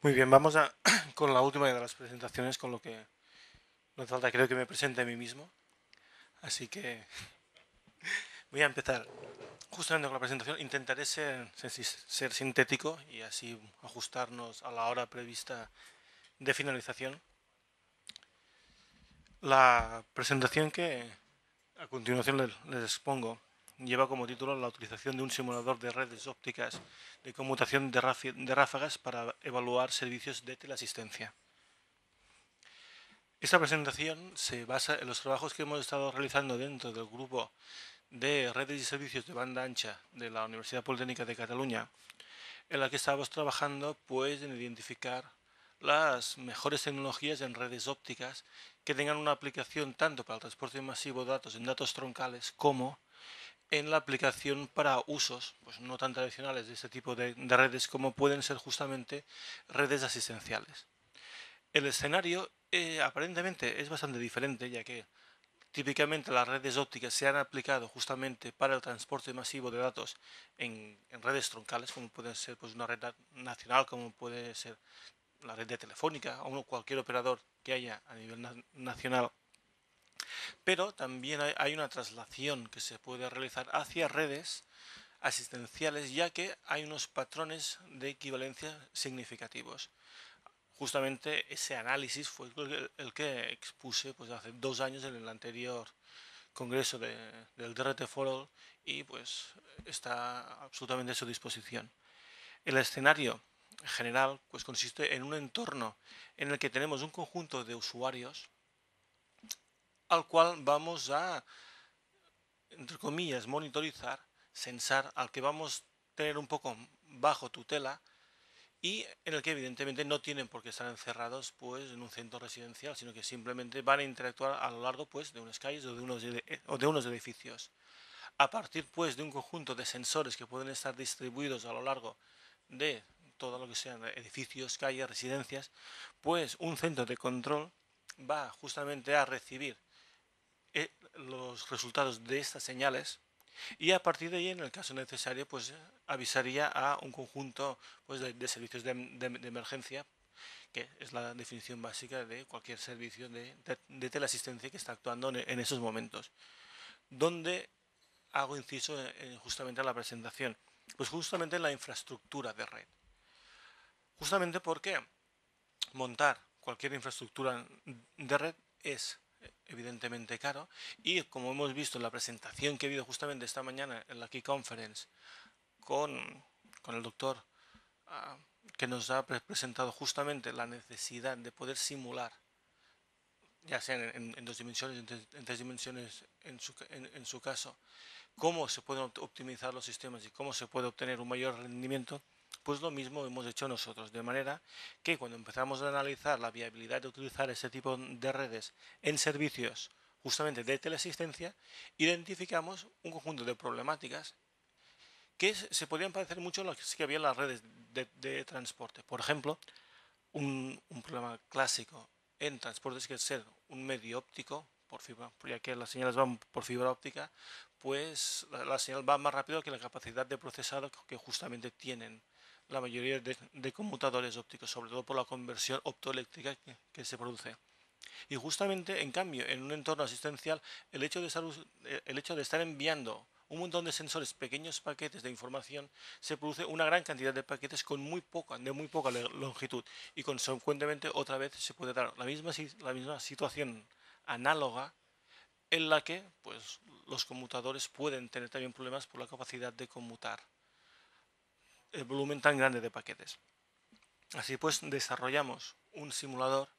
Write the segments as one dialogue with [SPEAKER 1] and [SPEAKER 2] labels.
[SPEAKER 1] Muy bien, vamos a con la última de las presentaciones, con lo que no hace falta creo que me presente a mí mismo. Así que voy a empezar justamente con la presentación. Intentaré ser sintético y así ajustarnos a la hora prevista de finalización. La presentación que a continuación les expongo lleva como título la utilización de un simulador de redes ópticas de conmutación de ráfagas para evaluar servicios de teleasistencia. Esta presentación se basa en los trabajos que hemos estado realizando dentro del grupo de redes y servicios de banda ancha de la Universidad Politécnica de Cataluña, en la que estábamos trabajando pues en identificar las mejores tecnologías en redes ópticas que tengan una aplicación tanto para el transporte masivo de datos en datos troncales como en la aplicación para usos pues no tan tradicionales de este tipo de redes como pueden ser justamente redes asistenciales. El escenario aparentemente es bastante diferente, ya que típicamente las redes ópticas se han aplicado justamente para el transporte masivo de datos en redes troncales, como puede ser pues, una red nacional, como puede ser la red de Telefónica o cualquier operador que haya a nivel nacional. Pero también hay una traslación que se puede realizar hacia redes asistenciales, ya que hay unos patrones de equivalencia significativos. Justamente ese análisis fue el que expuse pues, hace 2 años en el anterior congreso del DRT for All y pues está absolutamente a su disposición. El escenario general pues consiste en un entorno en el que tenemos un conjunto de usuarios al cual vamos a, entre comillas, monitorizar, censar, al que vamos a tener un poco bajo tutela y en el que evidentemente no tienen por qué estar encerrados pues en un centro residencial, sino que simplemente van a interactuar a lo largo pues de unas calles o de unos edificios. A partir pues de un conjunto de sensores que pueden estar distribuidos a lo largo de todo lo que sean edificios, calles, residencias, pues un centro de control va justamente a recibir los resultados de estas señales y a partir de ahí, en el caso necesario, pues avisaría a un conjunto pues, de servicios de emergencia, que es la definición básica de cualquier servicio de teleasistencia que está actuando en esos momentos. Donde hago inciso justamente en la presentación, pues justamente en la infraestructura de red. Justamente porque montar cualquier infraestructura de red es evidentemente caro y como hemos visto en la presentación que he habido justamente esta mañana en la Key Conference con el doctor uh, que nos ha presentado justamente la necesidad de poder simular, ya sea en 2 dimensiones, en 3 dimensiones en su caso, cómo se pueden optimizar los sistemas y cómo se puede obtener un mayor rendimiento, pues lo mismo hemos hecho nosotros, de manera que cuando empezamos a analizar la viabilidad de utilizar ese tipo de redes en servicios justamente de teleasistencia, identificamos un conjunto de problemáticas que se podrían parecer mucho a las que había en las redes de transporte. Por ejemplo, un problema clásico en transportes que es ser un medio óptico, por fibra, ya que las señales van por fibra óptica, pues la señal va más rápido que la capacidad de procesado que justamente tienen la mayoría de conmutadores ópticos, sobre todo por la conversión optoeléctrica que se produce. Y justamente, en cambio, en un entorno asistencial, el hecho de estar enviando un montón de sensores, pequeños paquetes de información, se produce una gran cantidad de paquetes de muy poca longitud y consecuentemente otra vez se puede dar la misma situación análoga en la que pues, los conmutadores pueden tener también problemas por la capacidad de conmutar el volumen tan grande de paquetes. Así pues, desarrollamos un simulador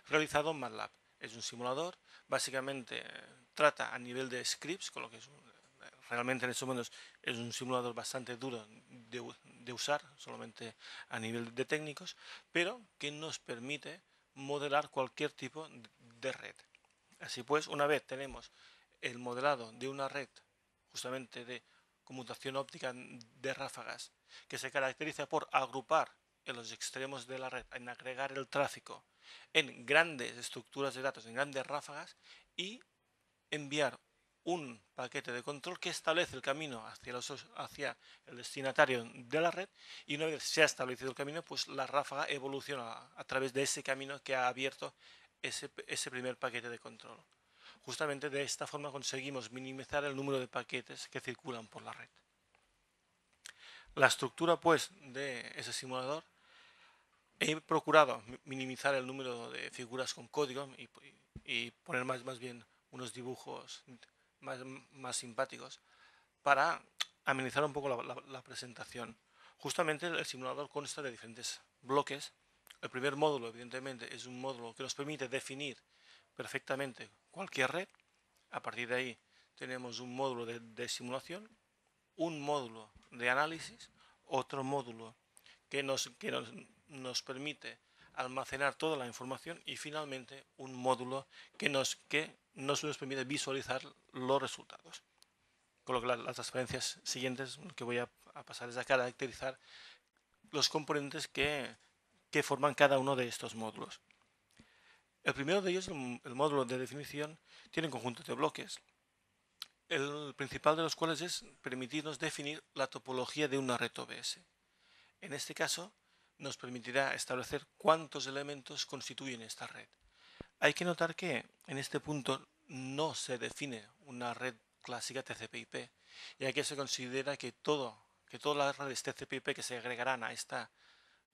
[SPEAKER 1] realizado en MATLAB. Es un simulador, básicamente trata a nivel de scripts, con lo que realmente en estos momentos es un simulador bastante duro de usar, solamente a nivel de técnicos, pero que nos permite modelar cualquier tipo de red. Así pues, una vez tenemos el modelado de una red justamente de conmutación óptica de ráfagas que se caracteriza por agrupar en los extremos de la red, en agregar el tráfico en grandes estructuras de datos, en grandes ráfagas y enviar un paquete de control que establece el camino hacia el destinatario de la red, y una vez se ha establecido el camino, pues la ráfaga evoluciona a través de ese camino que ha abierto ese primer paquete de control. Justamente de esta forma conseguimos minimizar el número de paquetes que circulan por la red. La estructura, pues, de ese simulador, he procurado minimizar el número de figuras con código y poner más bien unos dibujos más simpáticos para amenizar un poco la presentación. Justamente el simulador consta de diferentes bloques. El primer módulo, evidentemente, es un módulo que nos permite definir perfectamente cualquier red. A partir de ahí tenemos un módulo de simulación, un módulo de análisis, otro módulo que nos permite almacenar toda la información, y finalmente un módulo que nos permite visualizar los resultados. Con lo que las transparencias siguientes que voy a pasar es a caracterizar los componentes que forman cada uno de estos módulos. El primero de ellos, el módulo de definición, tiene un conjunto de bloques, el principal de los cuales es permitirnos definir la topología de una red OBS. En este caso, nos permitirá establecer cuántos elementos constituyen esta red. Hay que notar que en este punto no se define una red clásica TCP/IP, ya que se considera que todas las redes TCP/IP que se agregarán a esta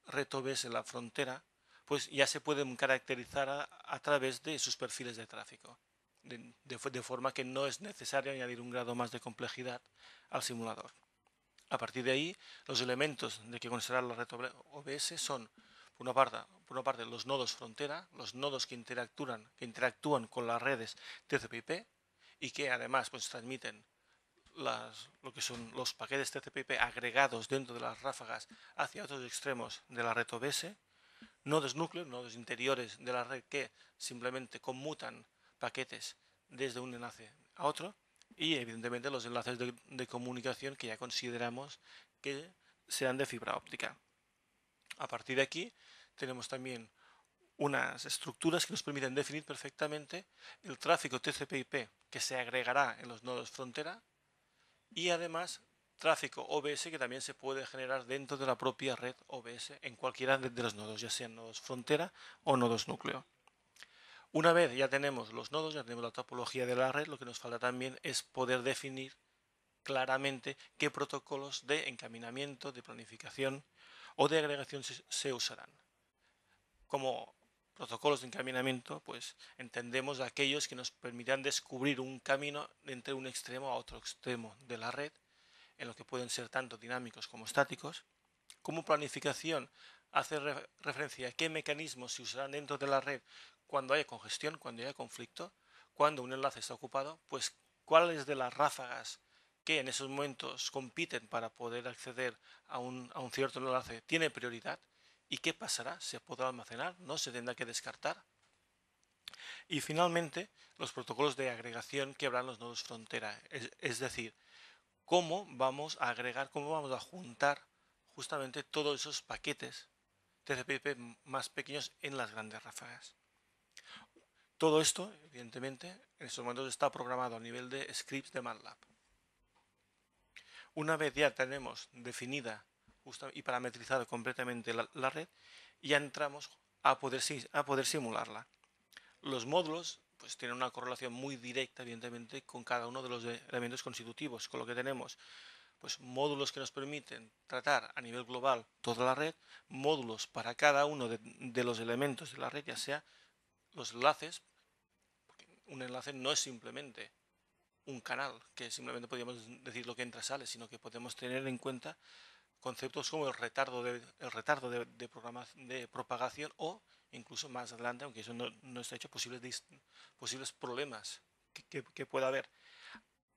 [SPEAKER 1] red OBS en la frontera, pues ya se pueden caracterizar a través de sus perfiles de tráfico, de forma que no es necesario añadir un grado más de complejidad al simulador. A partir de ahí, los elementos de que constará la red OBS son, por una parte, los nodos frontera, los nodos que interactúan con las redes TCP/IP y que además pues transmiten lo que son los paquetes TCP/IP agregados dentro de las ráfagas hacia otros extremos de la red OBS, nodos núcleos, nodos interiores de la red que simplemente conmutan paquetes desde un enlace a otro, y evidentemente los enlaces de comunicación que ya consideramos que sean de fibra óptica. A partir de aquí tenemos también unas estructuras que nos permiten definir perfectamente el tráfico TCP/IP que se agregará en los nodos frontera, y además tráfico OBS que también se puede generar dentro de la propia red OBS en cualquiera de los nodos, ya sean nodos frontera o nodos núcleo. Una vez ya tenemos los nodos, ya tenemos la topología de la red, lo que nos falta también es poder definir claramente qué protocolos de encaminamiento, de planificación o de agregación se usarán. Como protocolos de encaminamiento, pues entendemos aquellos que nos permitirán descubrir un camino entre un extremo a otro extremo de la red, en lo que pueden ser tanto dinámicos como estáticos. Como planificación, hace referencia a qué mecanismos se usarán dentro de la red cuando haya congestión, cuando haya conflicto, cuando un enlace está ocupado, pues cuáles de las ráfagas que en esos momentos compiten para poder acceder a un cierto enlace tiene prioridad, y qué pasará, se podrá almacenar, no se tendrá que descartar. Y finalmente, los protocolos de agregación que habrán los nodos frontera, es decir, cómo vamos a agregar, cómo vamos a juntar justamente todos esos paquetes TCP/IP más pequeños en las grandes ráfagas. Todo esto, evidentemente, en estos momentos está programado a nivel de scripts de MATLAB. Una vez ya tenemos definida y parametrizada completamente la red, ya entramos a poder simularla. Los módulos pues tienen una correlación muy directa, evidentemente, con cada uno de los elementos constitutivos, con lo que tenemos pues módulos que nos permiten tratar a nivel global toda la red, módulos para cada uno de los elementos de la red, ya sea los enlaces, porque un enlace no es simplemente un canal, que simplemente podríamos decir lo que entra sale, sino que podemos tener en cuenta conceptos como el retardo de propagación, o incluso más adelante, aunque eso no está hecho, posibles problemas que pueda haber.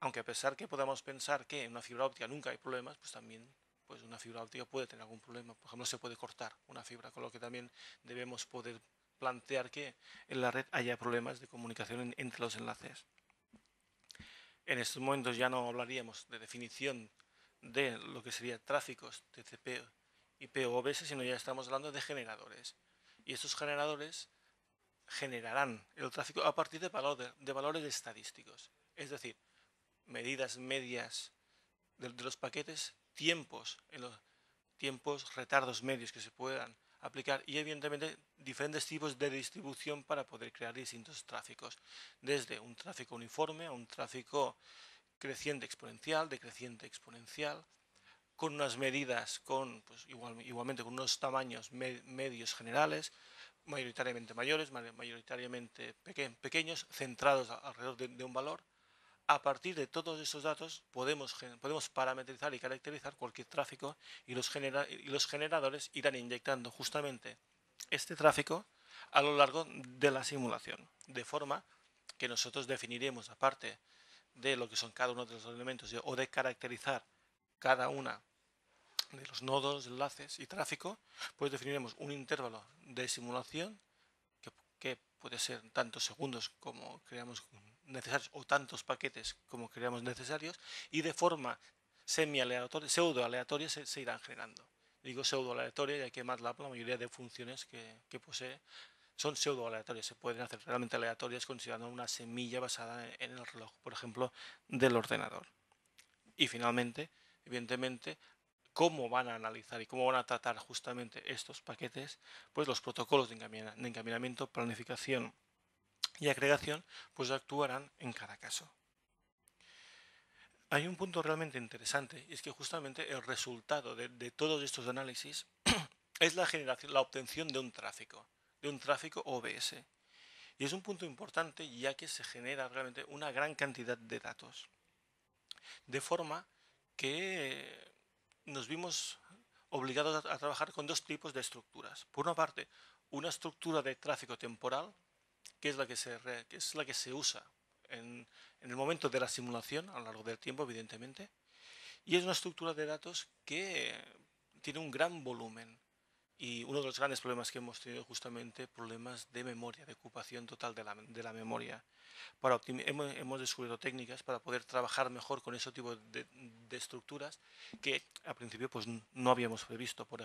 [SPEAKER 1] Aunque a pesar que podamos pensar que en una fibra óptica nunca hay problemas, pues también pues una fibra óptica puede tener algún problema. Por ejemplo, se puede cortar una fibra, con lo que también debemos poder plantear que en la red haya problemas de comunicación entre los enlaces. En estos momentos ya no hablaríamos de definición de lo que sería tráficos TCP, IP o OBS, sino ya estamos hablando de generadores. Y estos generadores generarán el tráfico a partir de valores estadísticos. Es decir, medidas medias de los paquetes, tiempos, retardos medios que se puedan aplicar y evidentemente diferentes tipos de distribución para poder crear distintos tráficos, desde un tráfico uniforme a un tráfico creciente exponencial, decreciente exponencial, con unas medidas, pues, igualmente con unos tamaños medios generales, mayoritariamente mayores, mayoritariamente pequeños, centrados alrededor de un valor. A partir de todos estos datos podemos parametrizar y caracterizar cualquier tráfico y los generadores irán inyectando justamente este tráfico a lo largo de la simulación, de forma que nosotros definiremos, aparte de lo que son cada uno de los elementos o de caracterizar cada una de los nodos, enlaces y tráfico, pues definiremos un intervalo de simulación que puede ser tantos segundos como creamos necesarios o tantos paquetes como creamos necesarios, y de forma semi-aleatoria, pseudo-aleatoria se irán generando. Digo pseudo-aleatoria ya que MATLAB, la mayoría de funciones que posee, son pseudo-aleatorias. Se pueden hacer realmente aleatorias considerando una semilla basada en el reloj, por ejemplo, del ordenador. Y finalmente, evidentemente, cómo van a analizar y cómo van a tratar justamente estos paquetes, pues los protocolos de encaminamiento, planificación y agregación, pues actuarán en cada caso. Hay un punto realmente interesante, y es que justamente el resultado de todos estos análisis es la obtención de un tráfico OBS. Y es un punto importante ya que se genera realmente una gran cantidad de datos. De forma que nos vimos obligados a trabajar con dos tipos de estructuras. Por una parte, una estructura de tráfico temporal, que es la que se usa en el momento de la simulación, a lo largo del tiempo, evidentemente, y es una estructura de datos que tiene un gran volumen. Y uno de los grandes problemas que hemos tenido justamente problemas de memoria, de ocupación total de la memoria. Hemos descubierto técnicas para poder trabajar mejor con ese tipo de estructuras que al principio pues no habíamos previsto. Por